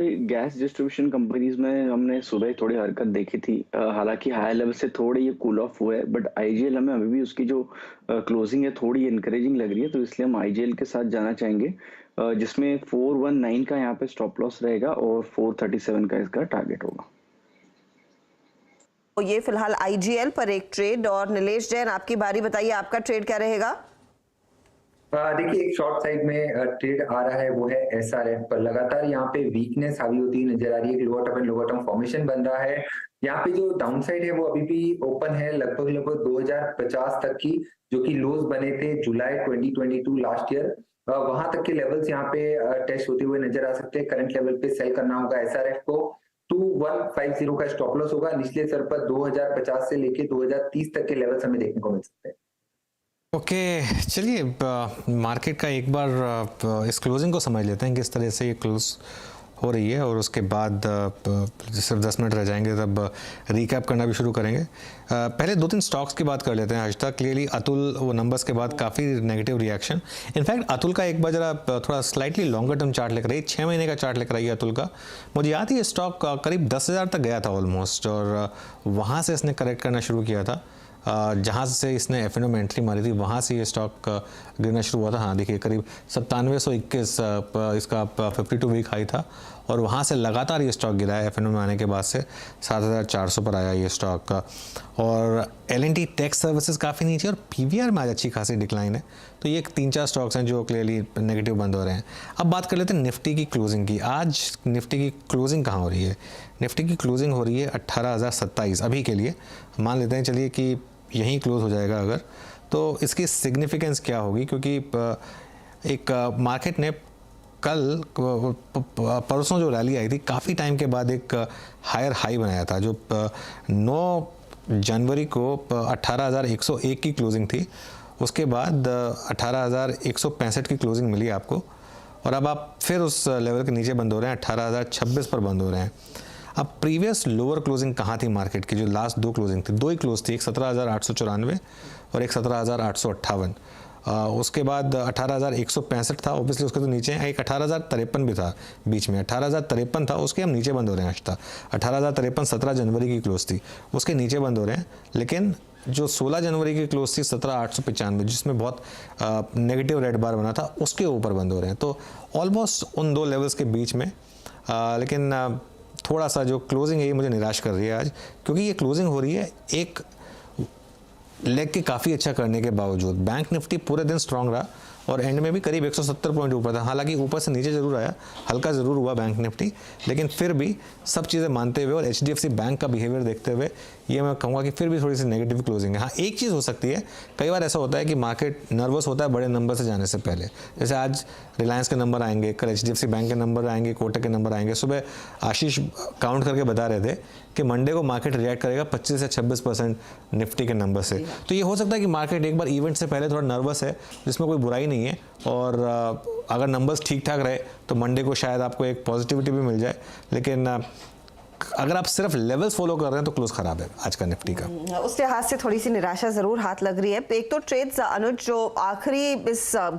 Gas distribution companies में हमने सुबह थोड़ी हरकत देखी थी। हालांकि हाई लेवल से थोड़े ये कूल ऑफ हुए हैं, बट आईजीएल हमें अभी भी उसकी जो क्लोजिंग है थोड़ी इनकरेजिंग लग रही है, तो इसलिए हम आईजीएल के साथ जाना चाहेंगे, जिसमें 419 का यहाँ पे स्टॉप लॉस रहेगा और 437 का इसका टारगेट होगा। तो ये फिलहाल आईजीएल पर एक ट्रेड। और नीलेश जैन, आपकी बारी, बताइए आपका ट्रेड क्या रहेगा? देखिए, एक शॉर्ट साइड में ट्रेड आ रहा है, वो है एसआरएफ पर। लगातार यहाँ पे वीकनेस हावी होती नजर आ रही है, lower term and lower term formation बन रहा है। यहाँ पे जो डाउन साइड है वो अभी भी ओपन है, लगभग 2050 तक की, जो कि लोज बने थे जुलाई 2022 लास्ट ईयर। वहां तक के लेवल्स यहाँ पे टेस्ट होते हुए नजर आ सकते हैं। करंट लेवल पे सेल करना होगा एसआरएफ को। 2150 का स्टॉप लॉस होगा। निचले स्तर पर 2050 से लेके 2030 तक के लेवल्स हमें देखने को मिल सकते हैं। ओके, चलिए मार्केट का एक बार इस क्लोजिंग को समझ लेते हैं किस तरह से ये क्लोज हो रही है, और उसके बाद सिर्फ 10 मिनट रह जाएंगे तब रिकैप करना भी शुरू करेंगे। पहले 2-3 स्टॉक्स की बात कर लेते हैं। आज तक क्लियरली अतुल, वो नंबर्स के बाद काफ़ी नेगेटिव रिएक्शन। इनफैक्ट अतुल का एक बार जरा थोड़ा स्लाइटली लॉन्गर टर्म चार्ट लेकर आइए, 6 महीने का चार्ट लेकर आइए अतुल का। मुझे याद है ये स्टॉक करीब 10,000 तक गया था ऑलमोस्ट, और वहाँ से इसने करेक्ट करना शुरू किया था। जहाँ से इसने एफ में एंट्री मारी थी वहाँ से ये स्टॉक गिरना शुरू हुआ था। हाँ देखिए, करीब 9721 इसका 52 वीक हाई था, और वहाँ से लगातार ये स्टॉक गिरा है। एफ में आने के बाद से 7400 पर आया ये स्टॉक का। और L&T टेक सर्विसेज काफ़ी नीचे, और PVR में आज अच्छी खासी डिक्लाइन है। तो ये 3-4 स्टॉक्स हैं जो क्लियरली नेगेटिव बंद हो रहे हैं। अब बात कर लेते हैं निफ्टी की क्लोजिंग की। आज निफ्टी की क्लोजिंग कहाँ हो रही है? निफ्टी की क्लोजिंग हो रही है 18,027 अभी के लिए। मान लेते हैं चलिए कि यहीं क्लोज हो जाएगा अगर, तो इसकी सिग्निफिकेंस क्या होगी? क्योंकि एक मार्केट ने कल परसों जो रैली आई थी, काफ़ी टाइम के बाद एक हायर हाई बनाया था, जो 9 जनवरी को 18,101 की क्लोजिंग थी। उसके बाद 18,165 की क्लोजिंग मिली आपको, और अब आप फिर उस लेवल के नीचे बंद हो रहे हैं, 18,026 पर बंद हो रहे हैं। अब प्रीवियस लोअर क्लोजिंग कहाँ थी मार्केट की? जो लास्ट 2 क्लोजिंग थी, 2 ही क्लोज थी, एक 17,894 और एक 17,858। उसके बाद 18,165 था, ऑब्वियसली उसके तो नीचे है। एक 18,053 भी था बीच में, 18,053 था, उसके हम नीचे बंद हो रहे हैं आज तक। 18,053 17 जनवरी की क्लोज थी, उसके नीचे बंद हो रहे हैं। लेकिन जो 16 जनवरी की क्लोज थी 17,895, जिसमें बहुत नेगेटिव रेड बार बना था, उसके ऊपर बंद हो रहे हैं। तो ऑलमोस्ट उन 2 लेवल्स के बीच में। लेकिन थोड़ा सा जो क्लोजिंग है ये मुझे निराश कर रही है आज, क्योंकि ये क्लोजिंग हो रही है एक लेग के काफ़ी अच्छा करने के बावजूद। बैंक निफ्टी पूरे दिन स्ट्रांग रहा, और एंड में भी करीब 170 पॉइंट ऊपर था। हालांकि ऊपर से नीचे जरूर आया, हल्का ज़रूर हुआ बैंक निफ्टी, लेकिन फिर भी सब चीज़ें मानते हुए और HDFC बैंक का बिहेवियर देखते हुए ये मैं कहूँगा कि फिर भी थोड़ी सी नेगेटिव क्लोजिंग है। हाँ, एक चीज़ हो सकती है, कई बार ऐसा होता है कि मार्केट नर्वस होता है बड़े नंबर से जाने से पहले। जैसे आज रिलायंस के नंबर आएंगे, कल HDFC बैंक के नंबर आएंगे, कोटक के नंबर आएंगे। सुबह आशीष काउंट करके बता रहे थे कि मंडे को मार्केट रिएक्ट करेगा 25 से 26% निफ्टी के नंबर से। तो ये हो सकता है कि मार्केट एक बार इवेंट से पहले थोड़ा नर्वस है, जिसमें कोई बुराई नहीं है। और अगर नंबर्स ठीक ठाक रहे तो मंडे को शायद आपको एक पॉजिटिविटी भी मिल जाए। लेकिन अगर आप सिर्फ लेवल्स फॉलो कर रहे हैं तो क्लोज खराब है आज का निफ्टी का। उस लिहाज से थोड़ी सी निराशा जरूर हाथ लग रही है। एक तो ट्रेड्स अनुज जो आखिरी इस